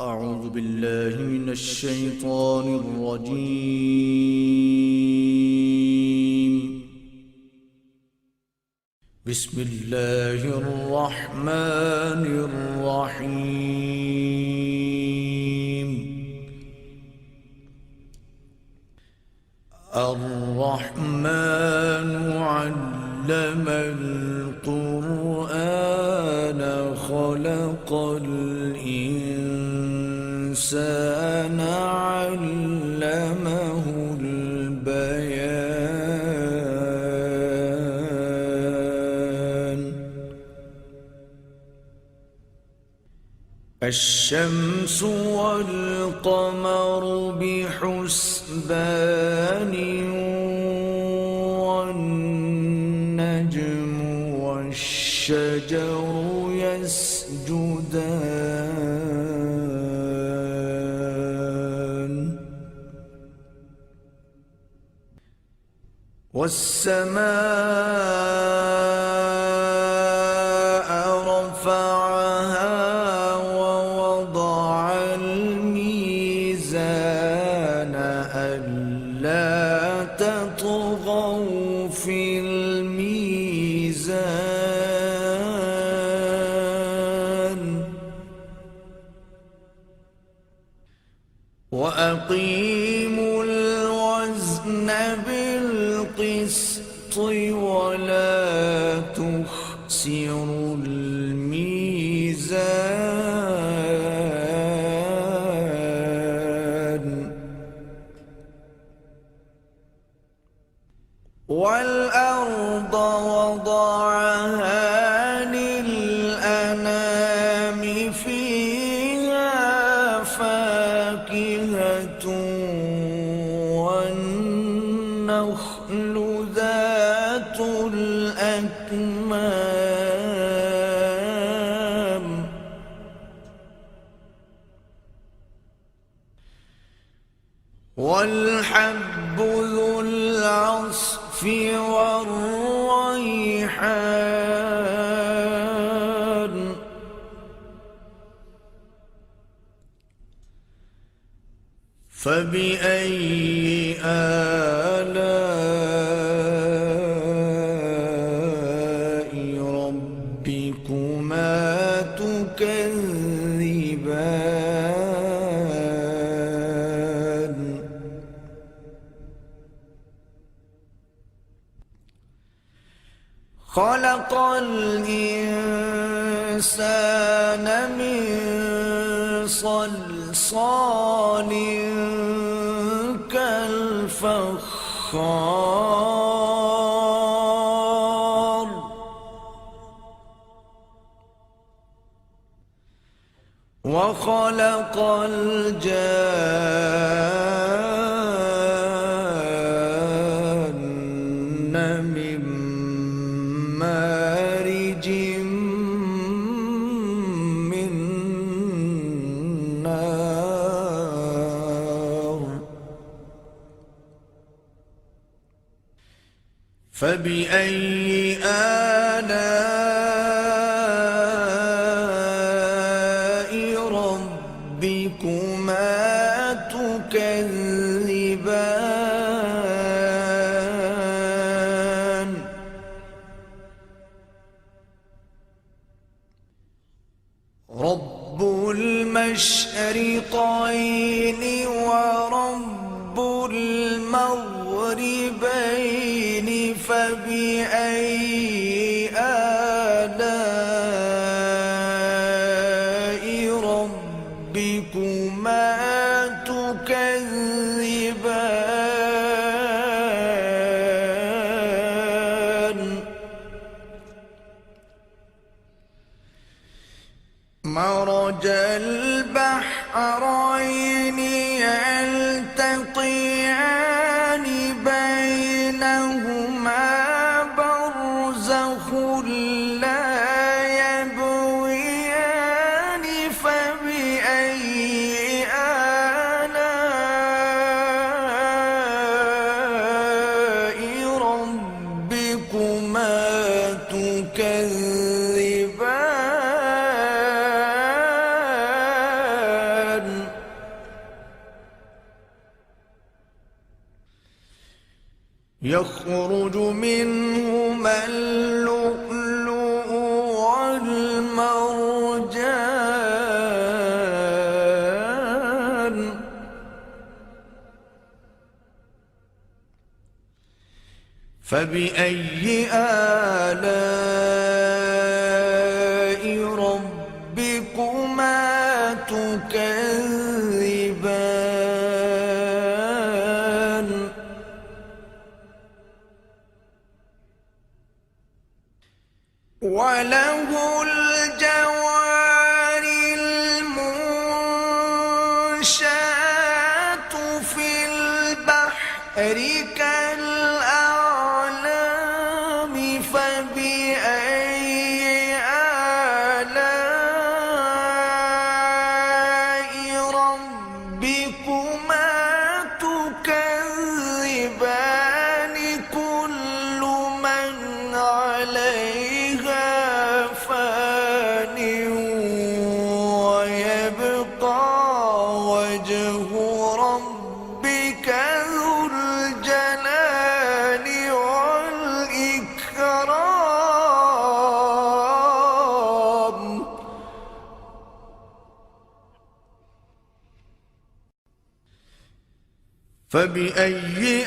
أعوذ بالله من الشيطان الرجيم. بسم الله الرحمن الرحيم. الرحمن علم القرآن خلق الإنسان علمه البيان. الشمس والقمر بحسبان والنجم والشجر يسجدان. والسماء رفعها ووضع الميزان ألا تطغوا في الميزان وأقيموا الوزن بالقسط ولا تخسروا الميزان. والأرض وضعها للأنام فيها فاكهة والنخل ذات الأكمام والحب ذو العصف والريحان. فبأي آلاء ربكما تكذبان. خلق الإنسان من صلصال كالفخار. وخلق الجان من مارج من نار. فبأي آلاء ربكما تكذبان. رب المشرقين ورب المغربين فبأي آلاء ربكما تكذبان. مرج البحرين يلتقيان بينهما برزخ لا يبغيان. فبأي آلاء ربكما تكذبان. يخرج منهما اللؤلؤ والمرجان فبأي آلاء ربكما تكذبان وله الجوار المنشآت في البحر كالأعلام فبأي آلاء ربكما تكذبان كل من عليها فان ويبقى وجه ربك ذو الجلال والإكرام فبأي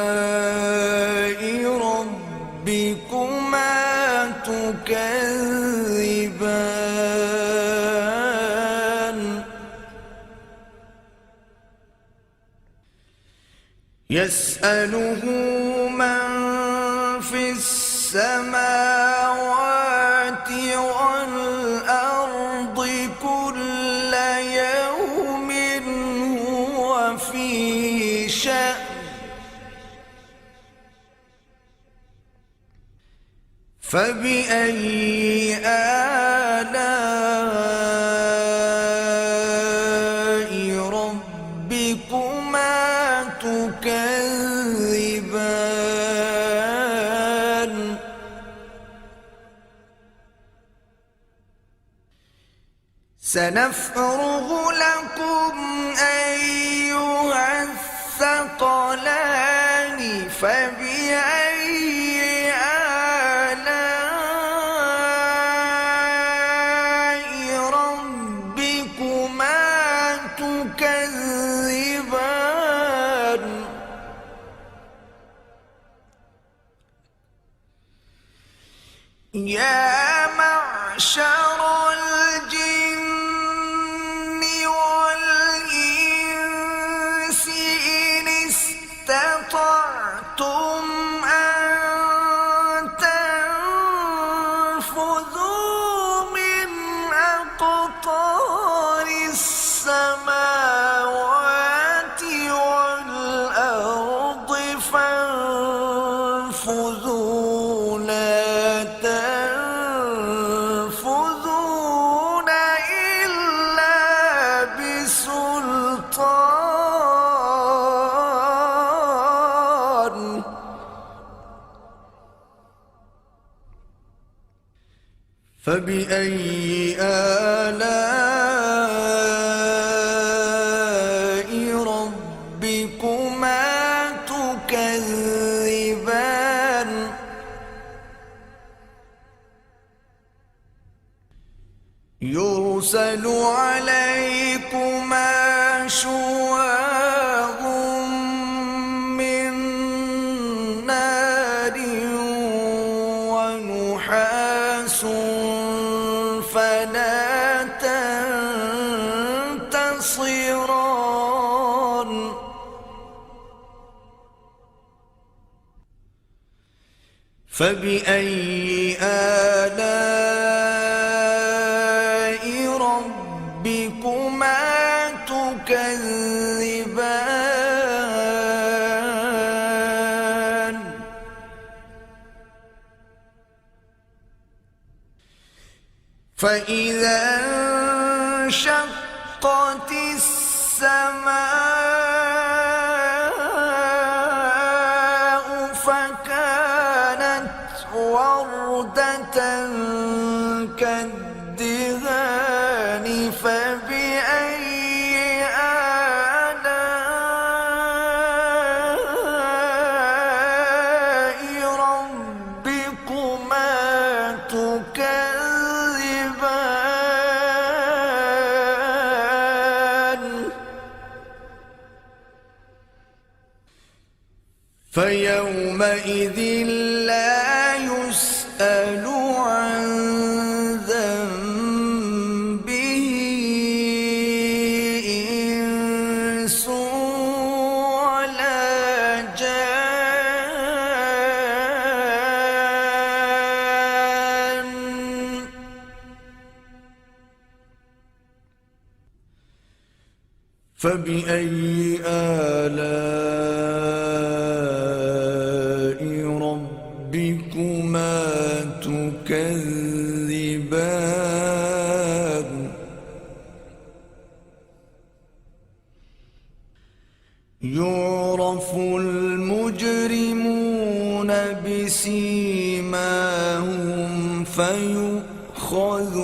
آلاء ربكما تكذبان يسأله من في السماوات والأرض كل يوم هو في شأن فبأي آلاء ربكما تكذبان سنفرغ لكم أيها الثقلان فبأي ربكما تكذبان يا معشر الجن والإنس إن استطعتم أن تنفذوا من أقطار السماوات والأرض فانفذوا لا تنفذون إلا بسلطان فبأي آلاء ربكما تكذبان يرسل عليكما شواظ من نار ونحاس فلا تنتصران فبأي آلاء ربكما تكذبان فإذا انشقت السماء فكانت وردة كالدهان فبأي آلاء تكذبان فيومئذ لا يسأل عن ذنبه إنس ولا جان فبأي آلاء ربكما تكذبان يعرف المجرمون بسيماهم فيؤخذ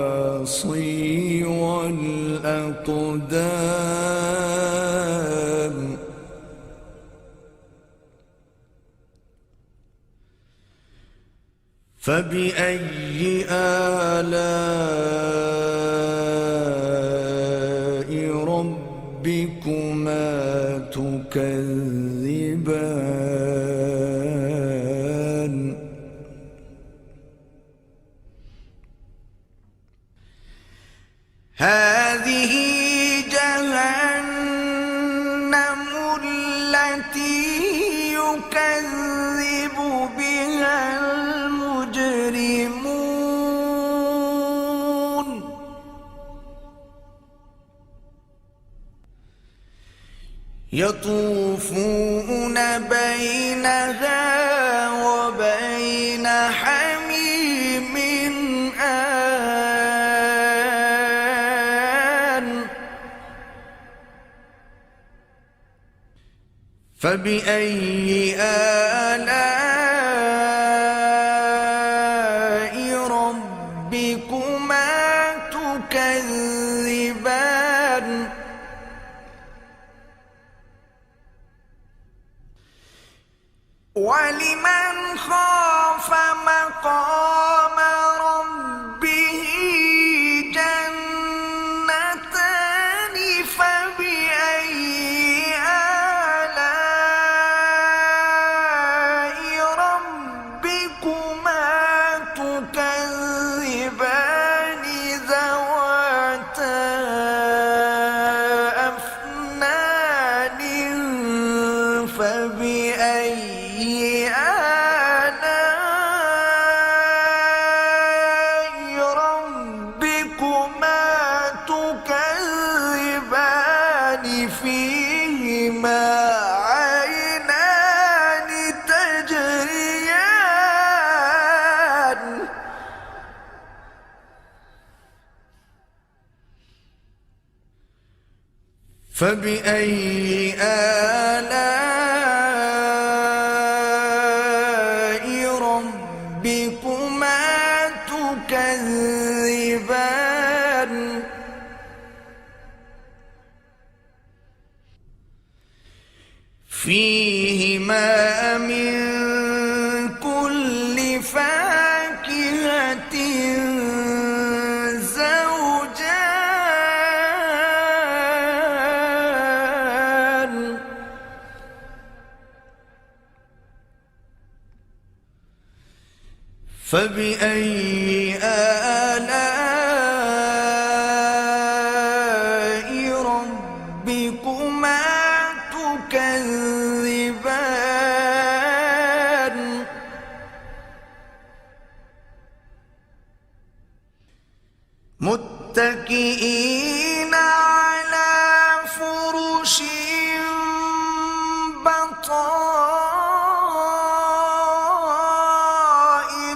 بالنواصي والأقدام فبأي آلاء ربكما تكذبان هذه جهنم التي يكذب بها المجرمون يطوفون بينها وبين حميم آن فبأي آلاء ربكما تكذبان ولمن خاف مقام ربه جنتان فبأي آلاء ربكما تكذبان ذواتا أفنان فبأي آلاء ربكما تكذبان فيهما عينان تجريان فبأي آلاء ربكما تكذبان فيهما من كل فاكهة زوجان فبأي آلاء ربكما تكذبان متكئين على فرش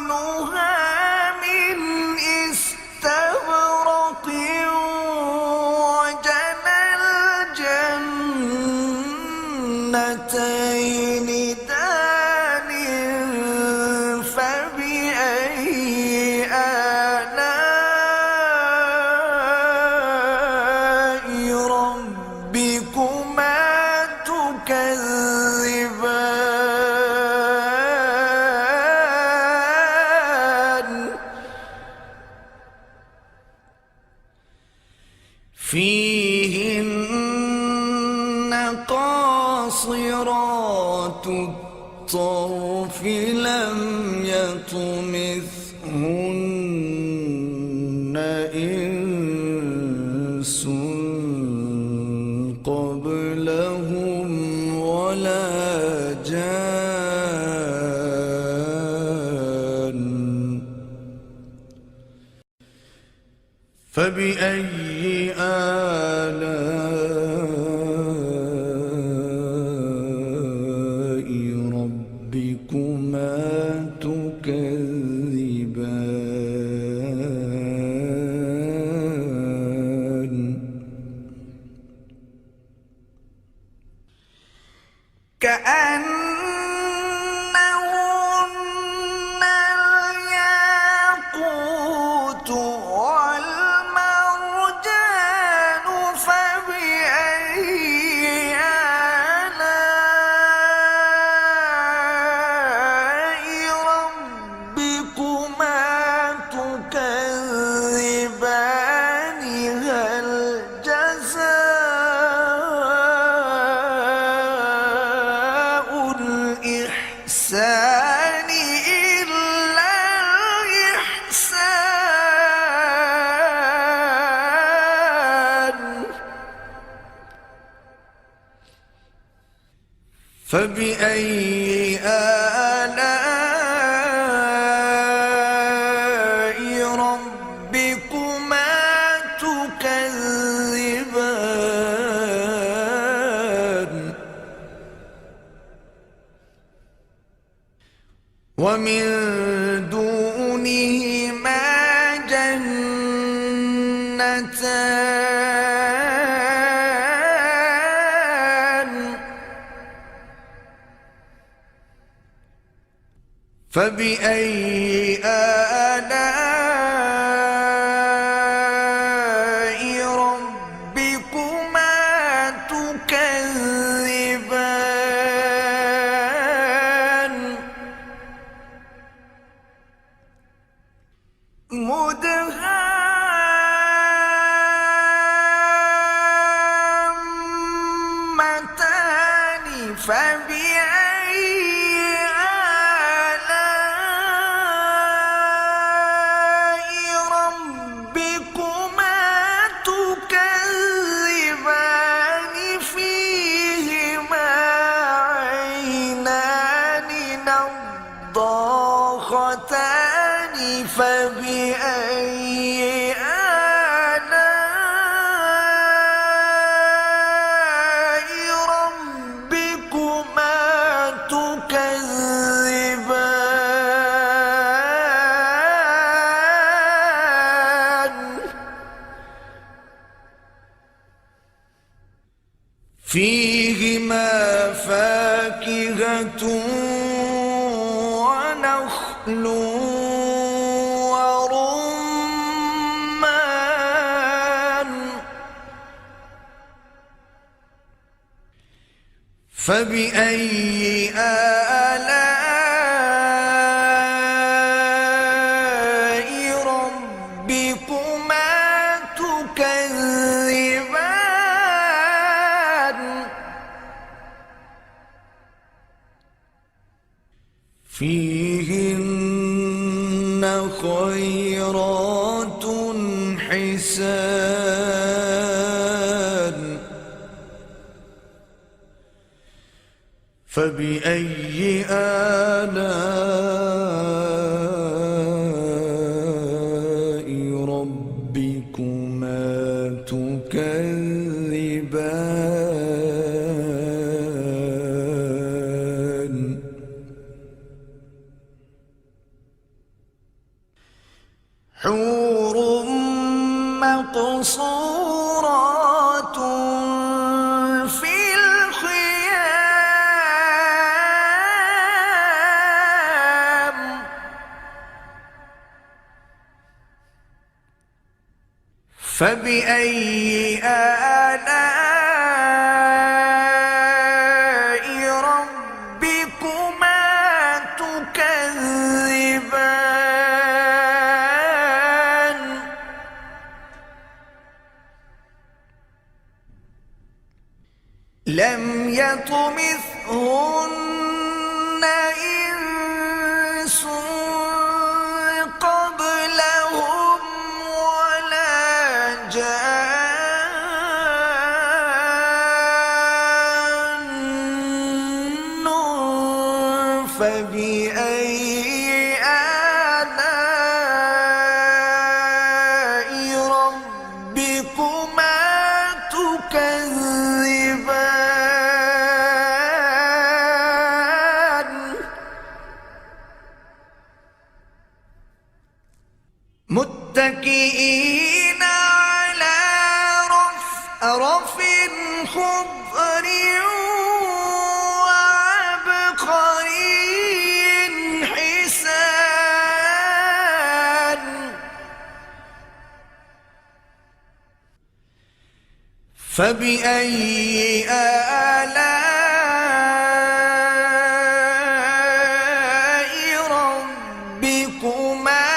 بطائنها من استبرق وجنى الجنتين دان فبأي آلاء يطمثهن إنس قبلهم ولا جان فبأي آلاء ربكما تكذبان كأنهن الياقوت والمرجان فبأي آلاء ربكما تكذبان هل جزاء الإحسان إلا الإحسان فبأي آلاء ربكما تكذبان ومن دونهما جنتان فبأي آلاء ربكما تكذبان مدهامتان فبأي آلاء ربكما تكذبان فيهما عينان نضاختان فبأي آلاء ربكما تكذبان فيهما فاكهة ونخل ورمان فبأي آلاء ربكما تكذبان فيهن خيرات حسان فبأي آلاء ربكما تكذبان حور مقصورات في الخيام فبأي آلاء ربكما تكذبان لم يطمثهن إنس متكئين على رفرف خضر وعبقري حسان فبأي آلاء ربكما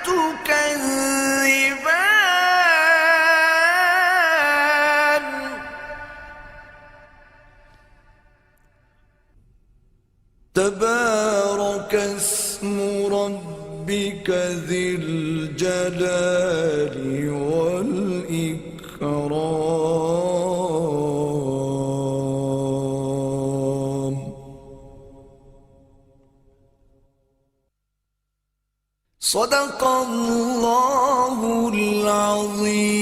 تكذبان تبارك اسم ربك ذي الجلال والإكرام صدق الله العظيم.